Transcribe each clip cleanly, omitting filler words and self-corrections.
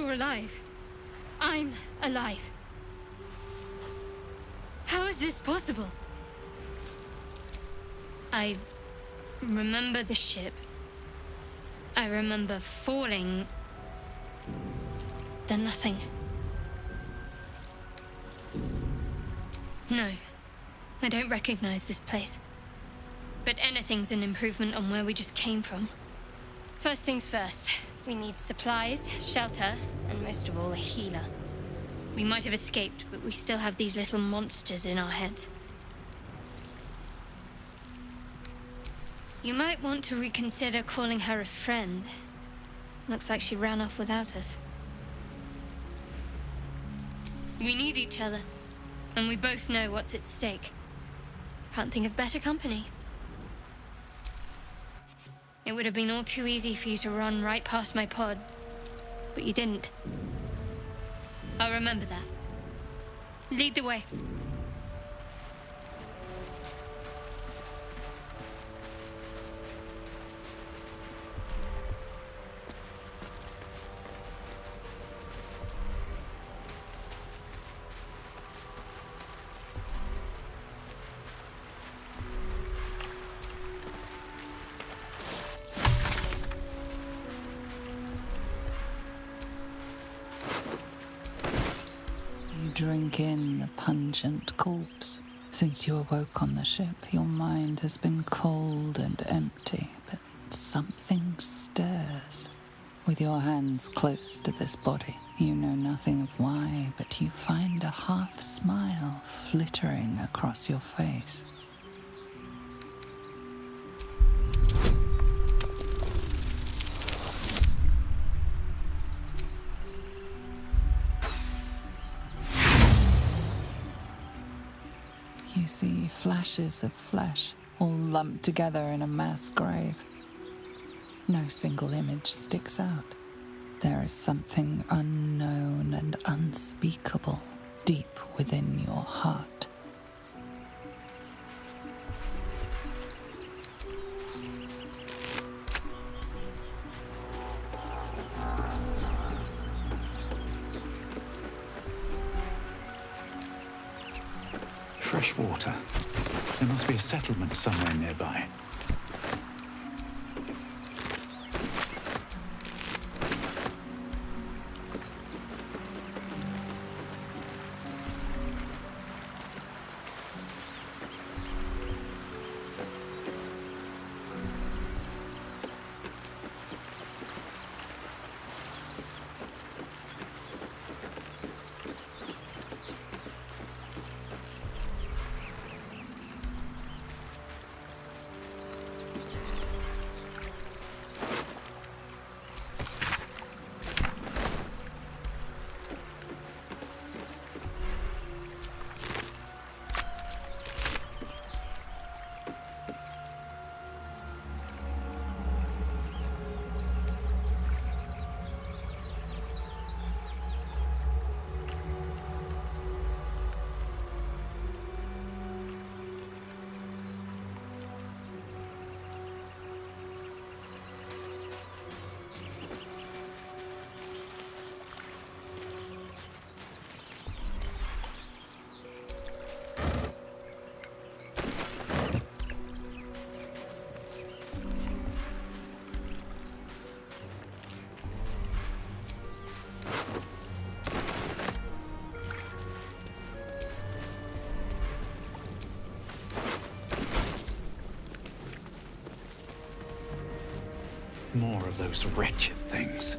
You're alive. I'm alive. How is this possible? I remember the ship. I remember falling. Then nothing. No, I don't recognize this place. But anything's an improvement on where we just came from. First things first, we need supplies, shelter, and most of all, a healer. We might have escaped, but we still have these little monsters in our heads. You might want to reconsider calling her a friend. Looks like she ran off without us. We need each other, and we both know what's at stake. Can't think of better company. It would have been all too easy for you to run right past my pod, but you didn't. I'll remember that. Lead the way. Drink in the pungent corpse. Since you awoke on the ship, your mind has been cold and empty, but something stirs. With your hands close to this body, you know nothing of why, but you find a half smile flittering across your face. You see flashes of flesh, all lumped together in a mass grave. No single image sticks out. There is something unknown and unspeakable deep within your heart. Fresh water. There must be a settlement somewhere nearby. More of those wretched things.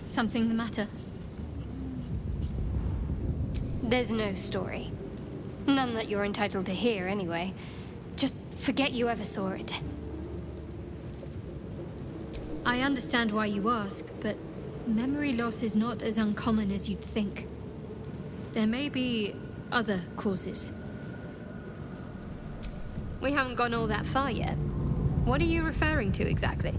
Something the matter? There's no story. None that you're entitled to hear, anyway. Just forget you ever saw it. I understand why you ask, but memory loss is not as uncommon as you'd think. There may be other causes. We haven't gone all that far yet. What are you referring to exactly?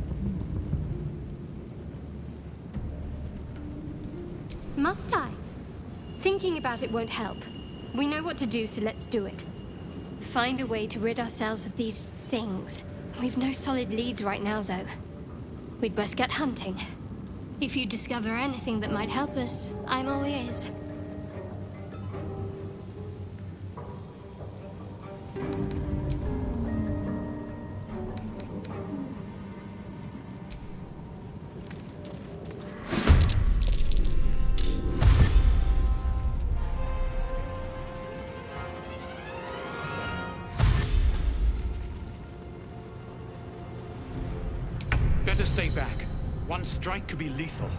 Must I? Thinking about it won't help. We know what to do, so let's do it. Find a way to rid ourselves of these things. We've no solid leads right now, though. We'd best get hunting. If you discover anything that might help us, I'm all ears. Better stay back. One strike could be lethal.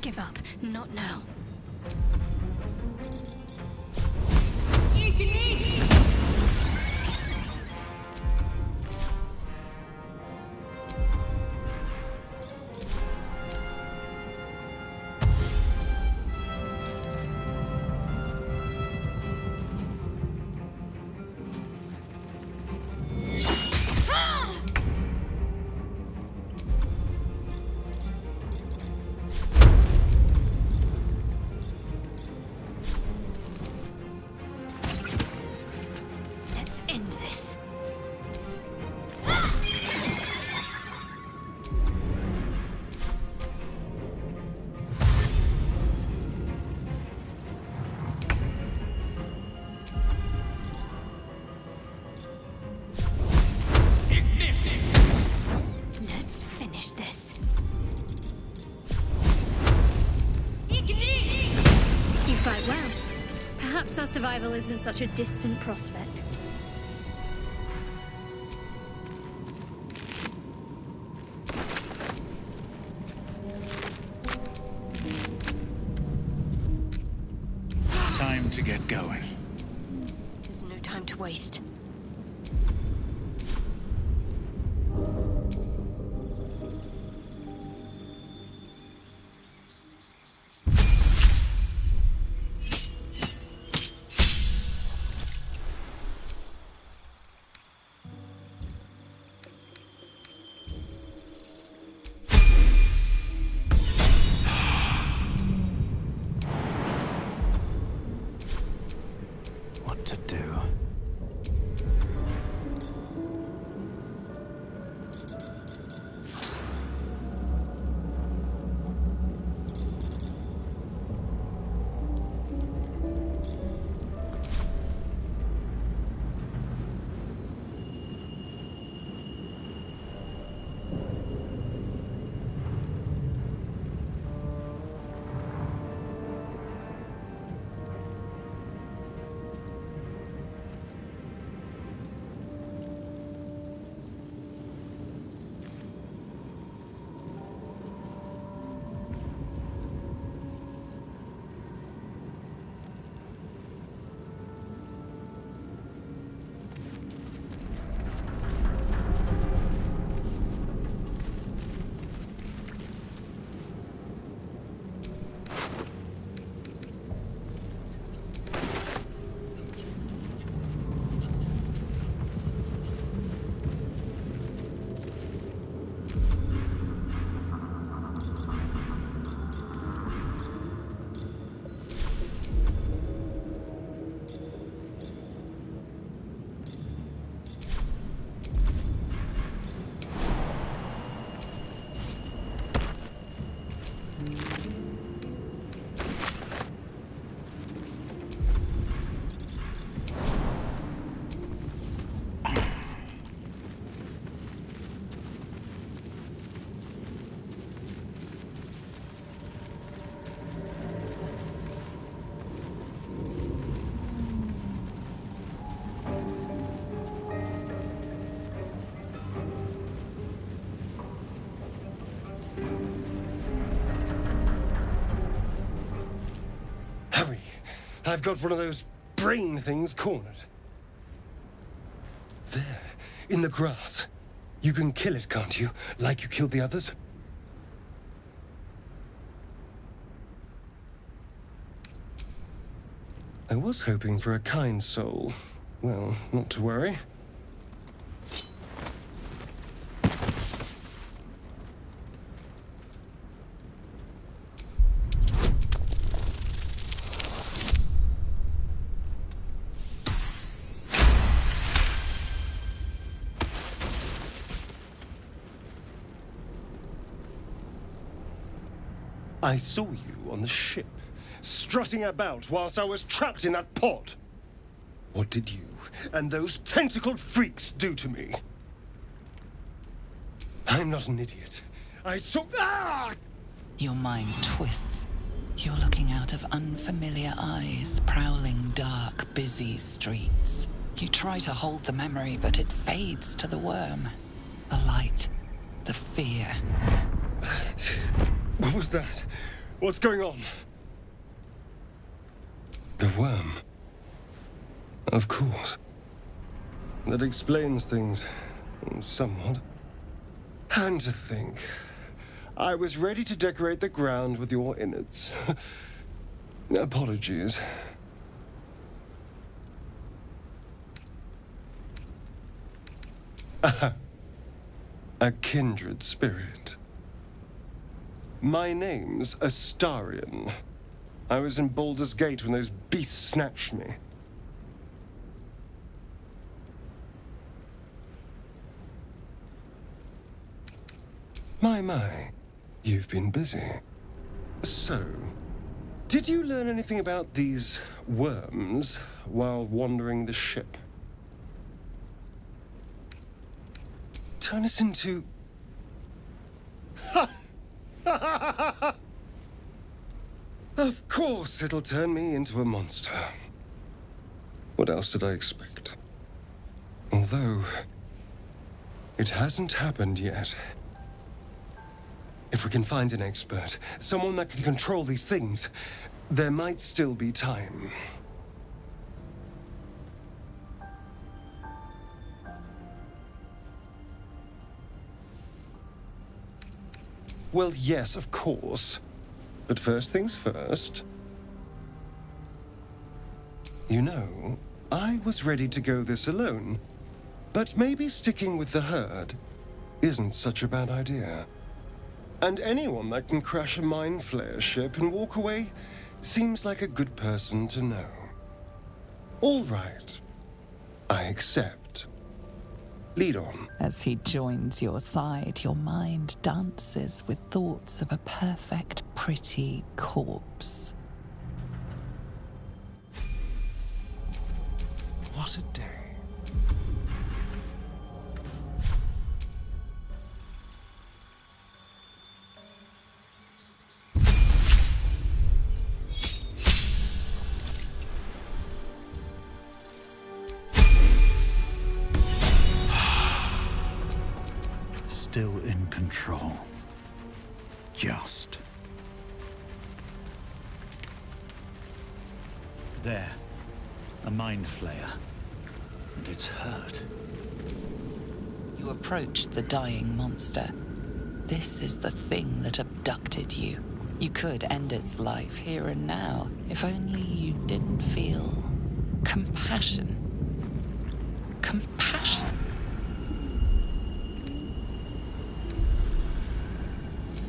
Give up. Not now. Survival isn't such a distant prospect. Time to get going. There's no time to waste. To do. I've got one of those brain things cornered. There, in the grass. You can kill it, can't you? Like you killed the others? I was hoping for a kind soul. Well, not to worry. I saw you on the ship, strutting about whilst I was trapped in that pod. What did you and those tentacled freaks do to me? I'm not an idiot. I saw... Ah! Your mind twists. You're looking out of unfamiliar eyes, prowling dark, busy streets. You try to hold the memory, but it fades to the worm. The light, the fear. What was that? What's going on? The worm. Of course. That explains things, somewhat. And to think, I was ready to decorate the ground with your innards. Apologies. A kindred spirit. My name's Astarion. I was in Baldur's Gate when those beasts snatched me. My, you've been busy. So, did you learn anything about these worms while wandering the ship? Turn us into... Of course it'll turn me into a monster. What else did I expect? Although, it hasn't happened yet. If we can find an expert, someone that can control these things, there might still be time. Well, yes, of course. But first things first. You know, I was ready to go this alone. But maybe sticking with the herd isn't such a bad idea. And anyone that can crash a mind flayer ship and walk away seems like a good person to know. All right. I accept. Lead on. As he joins your side, your mind dances with thoughts of a perfect, pretty corpse. What a day. Still in control. Just. There. A mind flayer. And it's hurt. You approach the dying monster. This is the thing that abducted you. You could end its life here and now, if only you didn't feel compassion. Compassion.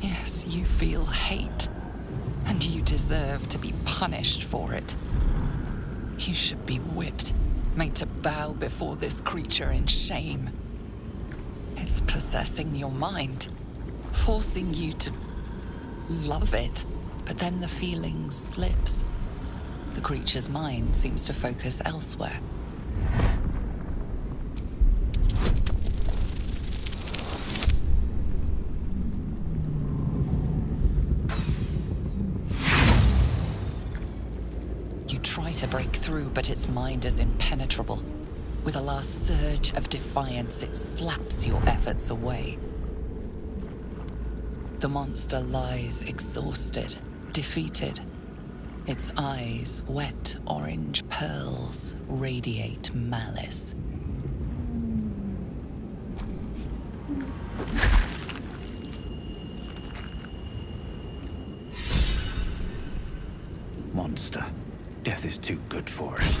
Yes, you feel hate, and you deserve to be punished for it. You should be whipped, made to bow before this creature in shame. It's possessing your mind, forcing you to love it, but then the feeling slips. The creature's mind seems to focus elsewhere. Break through, but its mind is impenetrable. With a last surge of defiance, it slaps your efforts away. The monster lies exhausted, defeated. Its eyes, wet orange pearls, radiate malice. Monster. Death is too good for it.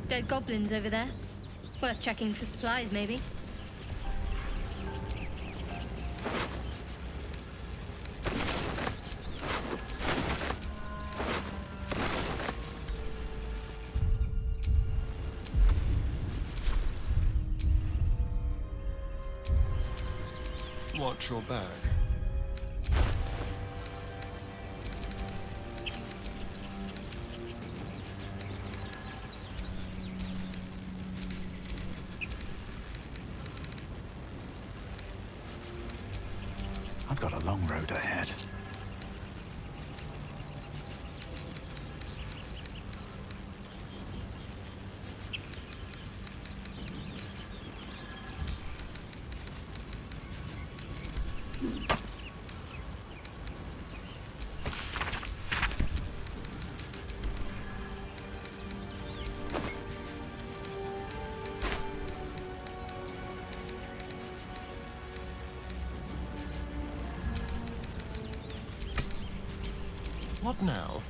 Dead goblins over there. Worth checking for supplies, maybe. Watch your back. I've got a long road ahead. What now?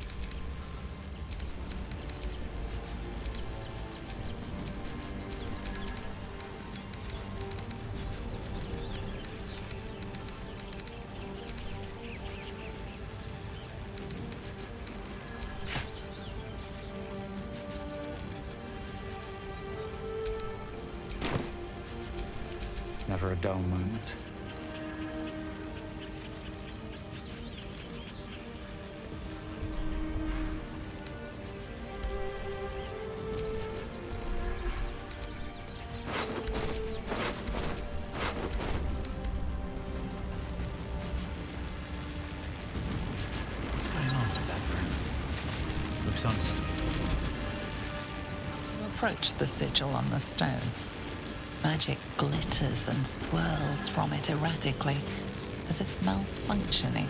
Never a dull moment. You approach the sigil on the stone. Magic glitters and swirls from it erratically, as if malfunctioning.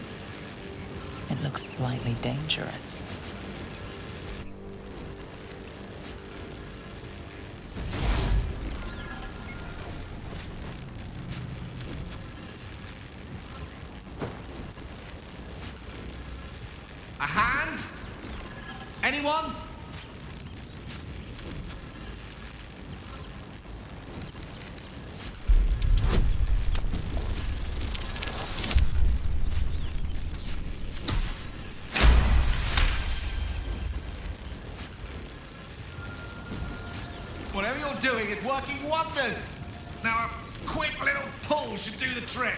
It looks slightly dangerous. A hand? Anyone? Whatever you're doing is working wonders. Now a quick little pull should do the trick.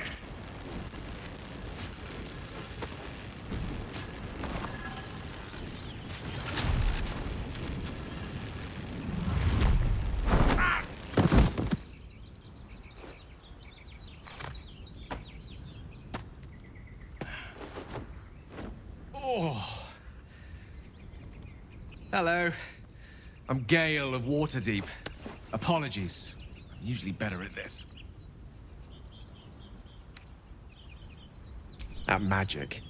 Oh. Hello. I'm Gale of Waterdeep. Apologies. I'm usually better at this. At magic.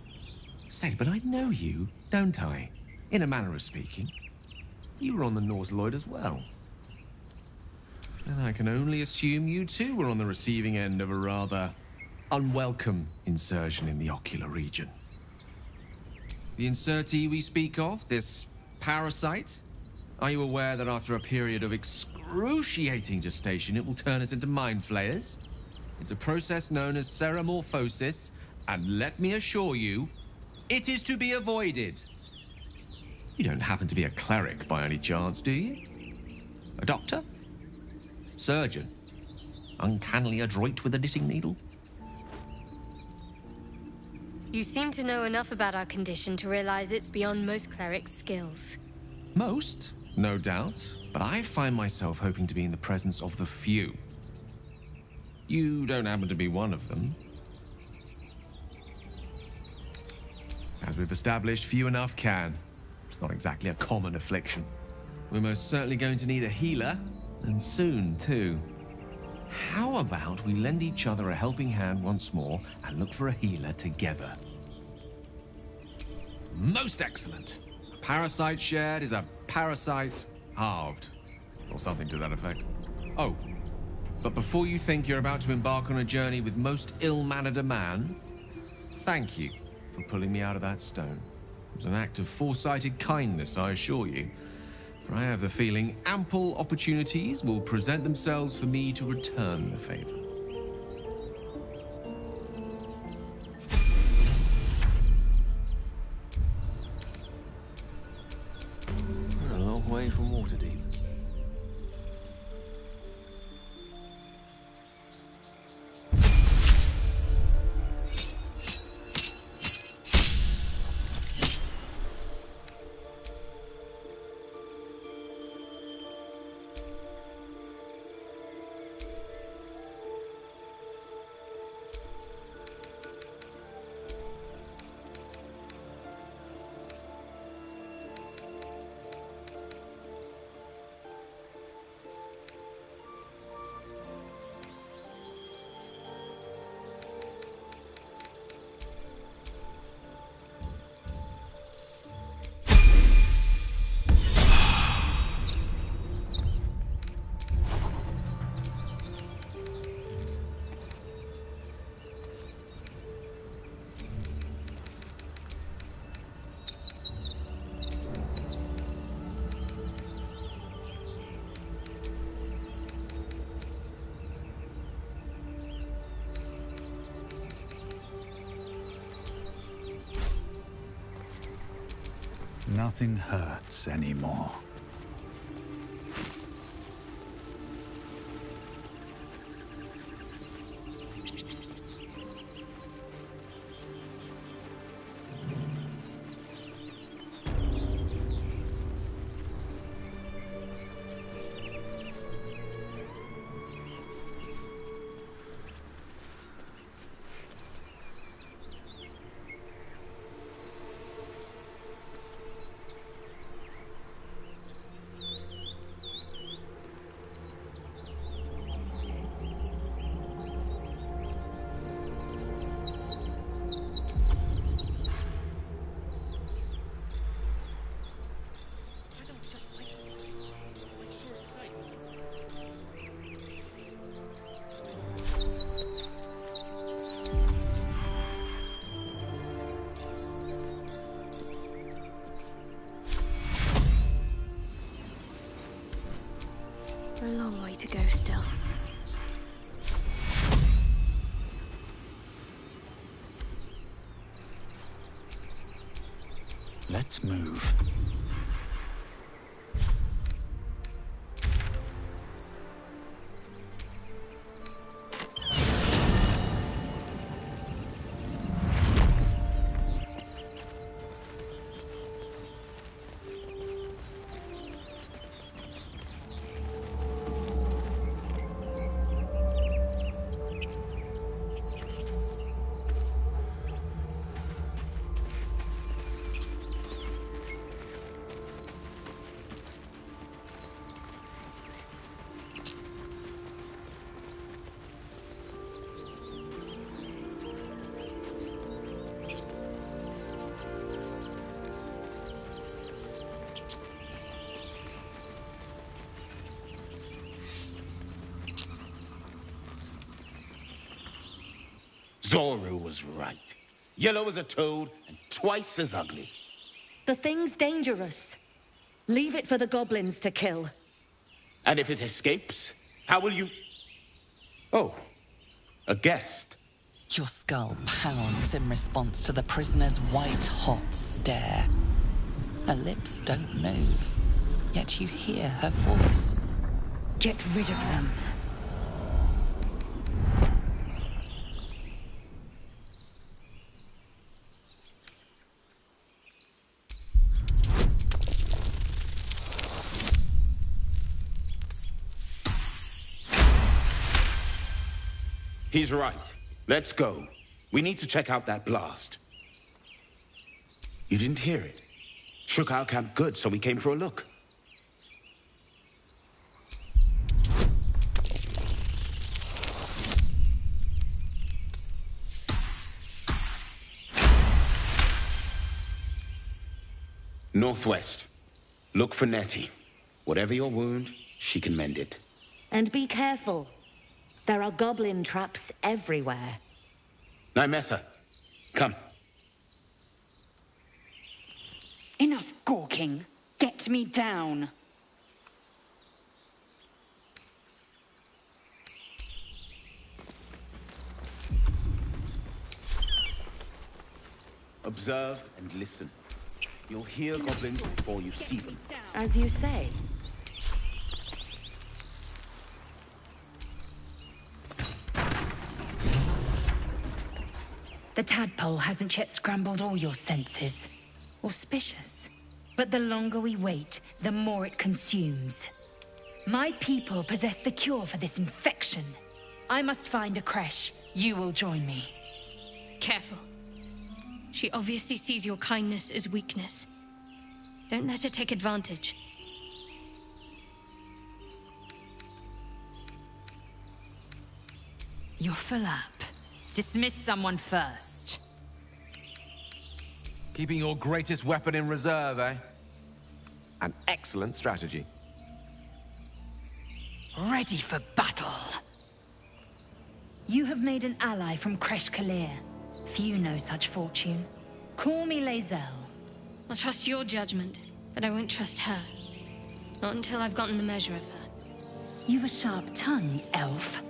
Say, but I know you, don't I? In a manner of speaking. You were on the Norse Lloyd as well. And I can only assume you too were on the receiving end of a rather unwelcome insertion in the ocular region. The insertee we speak of, this parasite, are you aware that after a period of excruciating gestation, it will turn us into mind flayers? It's a process known as ceremorphosis, and let me assure you, it is to be avoided. You don't happen to be a cleric by any chance, do you? A doctor? Surgeon? Uncannily adroit with a knitting needle? You seem to know enough about our condition to realize it's beyond most clerics' skills. Most? No doubt, but I find myself hoping to be in the presence of the few. You don't happen to be one of them. As we've established, few enough can. It's not exactly a common affliction. We're most certainly going to need a healer, and soon, too. How about we lend each other a helping hand once more and look for a healer together? Most excellent. A parasite shared is a parasite halved. Or something to that effect. Oh, but before you think you're about to embark on a journey with most ill-mannered a man, thank you for pulling me out of that stone. It was an act of foresighted kindness, I assure you. For I have the feeling ample opportunities will present themselves for me to return the favor. We're a long way from Waterdeep. Nothing hurts anymore. A long way to go still. Let's move. Zoru was right. Yellow as a toad and twice as ugly. The thing's dangerous. Leave it for the goblins to kill. And if it escapes, how will you... Oh, a guest. Your skull pounds in response to the prisoner's white-hot stare. Her lips don't move, yet you hear her voice. Get rid of them. He's right. Let's go. We need to check out that blast. You didn't hear it? Shook our camp good, so we came for a look. Northwest. Look for Nettie. Whatever your wound, she can mend it. And be careful. There are goblin traps everywhere. Nymessa, come. Enough gawking. Get me down. Observe and listen. You'll hear goblins before you see them. As you say. The tadpole hasn't yet scrambled all your senses. Auspicious. But the longer we wait, the more it consumes. My people possess the cure for this infection. I must find a creche. You will join me. Careful. She obviously sees your kindness as weakness. Don't let her take advantage. You're full up. Dismiss someone first. Keeping your greatest weapon in reserve, eh? An excellent strategy. Ready for battle. You have made an ally from Kresh Kalir. Few know such fortune. Call me Lae'zel. I'll trust your judgment, but I won't trust her. Not until I've gotten the measure of her. You've a sharp tongue, elf.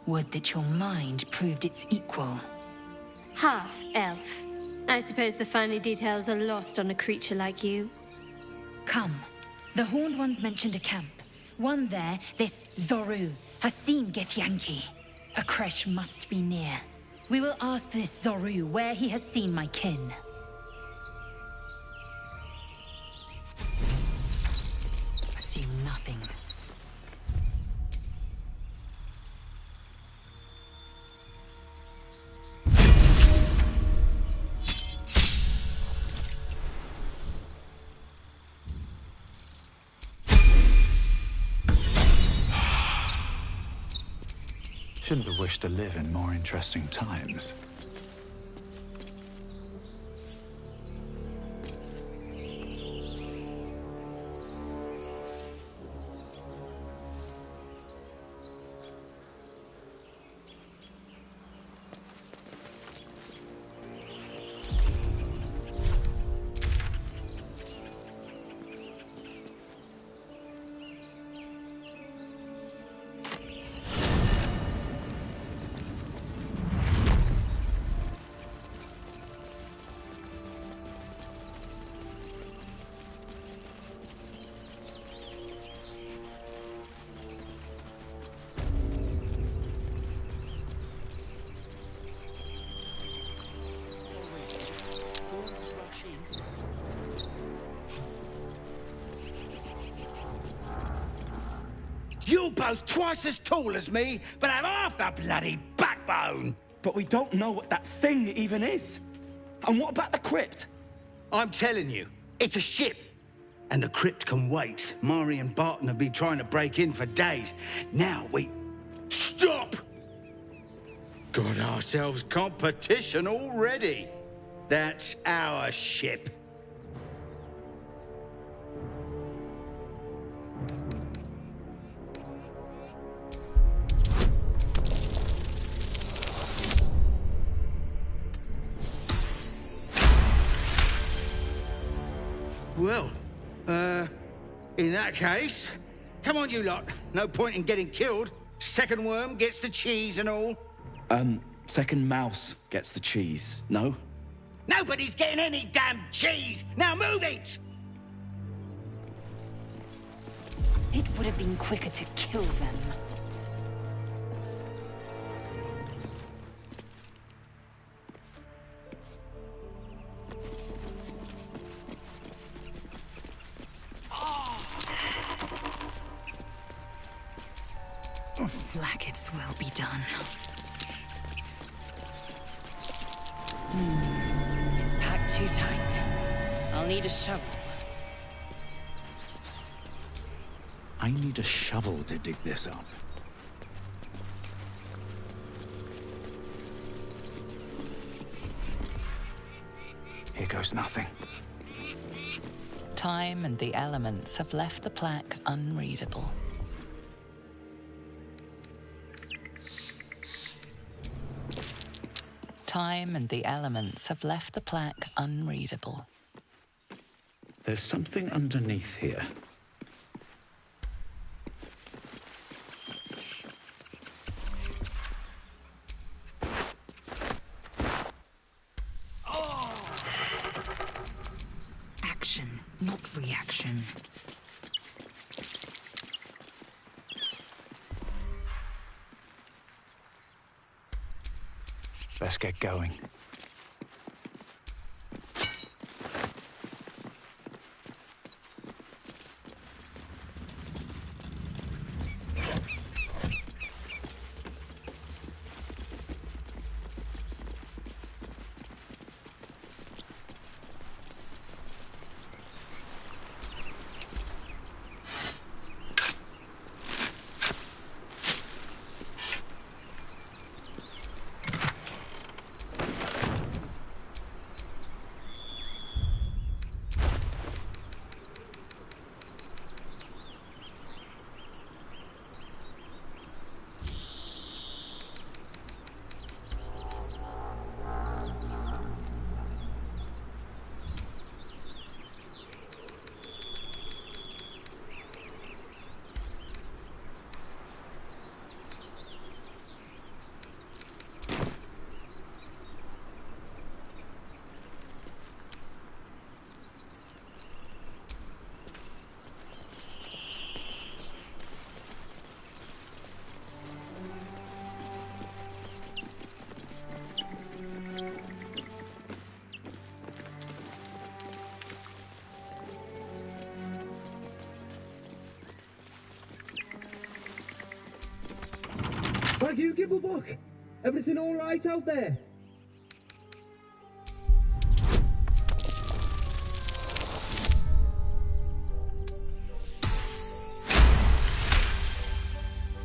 Would that your mind proved its equal. Half elf. I suppose the finer details are lost on a creature like you. Come. The Horned Ones mentioned a camp. One there, this Zorru, has seen Githyanki. A creche must be near. We will ask this Zorru where he has seen my kin. Assume nothing. Shouldn't have wished to live in more interesting times. You're both twice as tall as me, but have half the bloody backbone! But we don't know what that thing even is. And what about the crypt? I'm telling you, it's a ship. And the crypt can wait. Mari and Barton have been trying to break in for days. Now we... Stop! Got ourselves competition already. That's our ship. Well, in that case, come on you lot. No point in getting killed. Second worm gets the cheese and all. Second mouse gets the cheese, no? Nobody's getting any damn cheese! Now move it! It would have been quicker to kill them. Blackets will be done. too tight. I'll need a shovel. I need a shovel to dig this up. Here goes nothing. Time and the elements have left the plaque unreadable. Time and the elements have left the plaque unreadable. There's something underneath here. Action, not reaction. Let's get going. Thank you, Gibblebuck. Everything all right out there?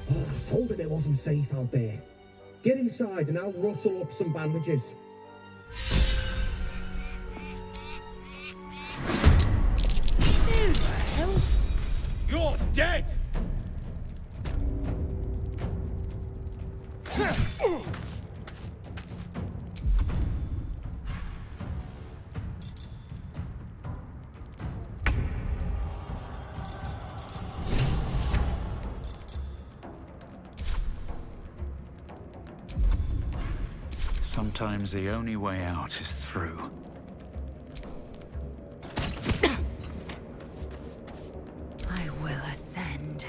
Oh, I told him it wasn't safe out there. Get inside and I'll rustle up some bandages. Who the hell? You're dead! Sometimes the only way out is through. I will ascend.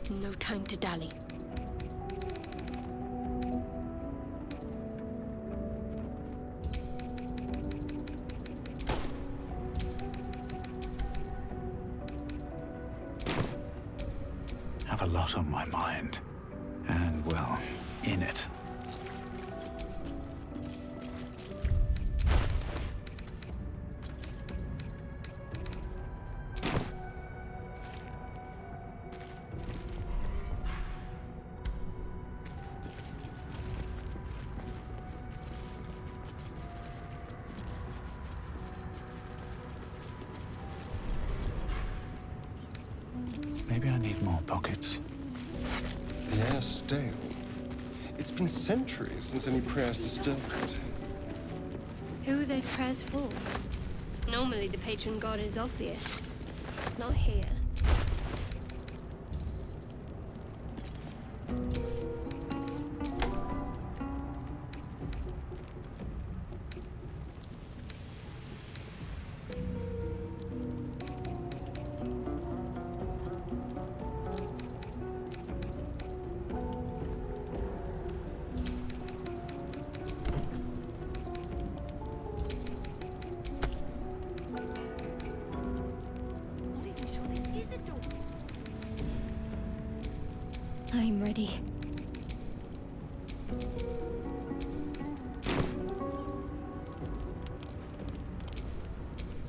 No time to dally. Have a lot on my mind. And, well, in it. Maybe I need more pockets. The air's stale. It's been centuries since any prayers disturbed it. Who are those prayers for? Normally the patron god is obvious. Not here. I'm ready.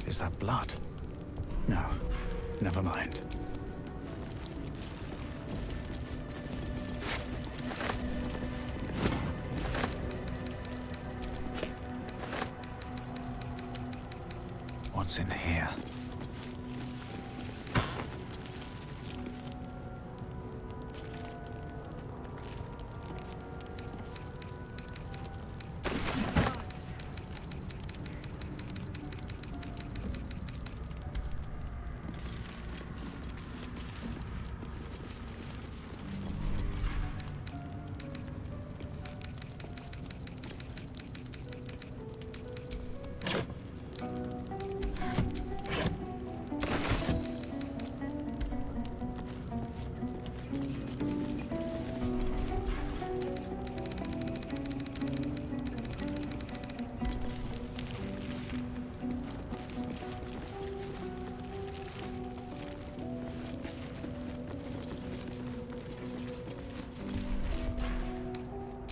Is that blood? No, never mind. What's in here?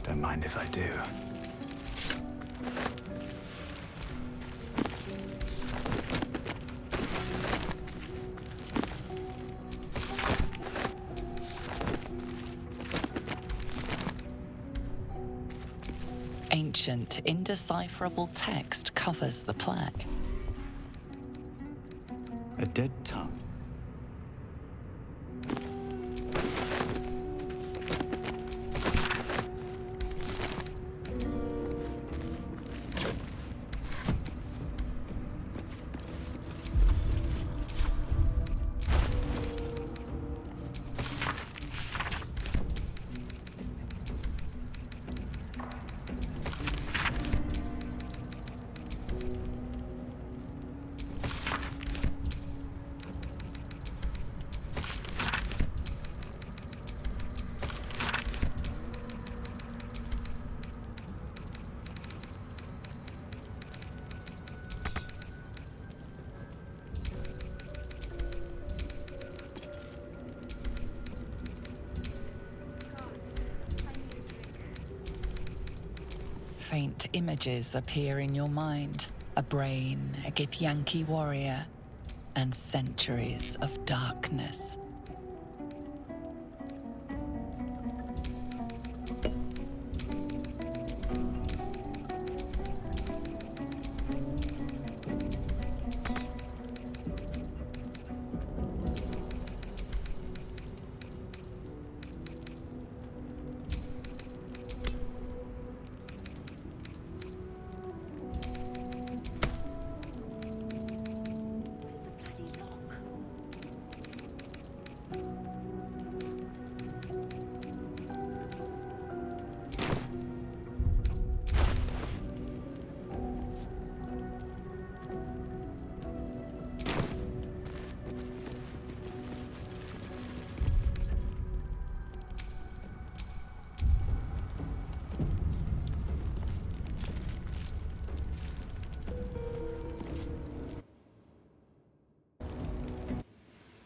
Don't mind if I do. Ancient, indecipherable text covers the plaque. A dead tongue. Faint images appear in your mind. A brain, a Githyanki warrior, and centuries of darkness.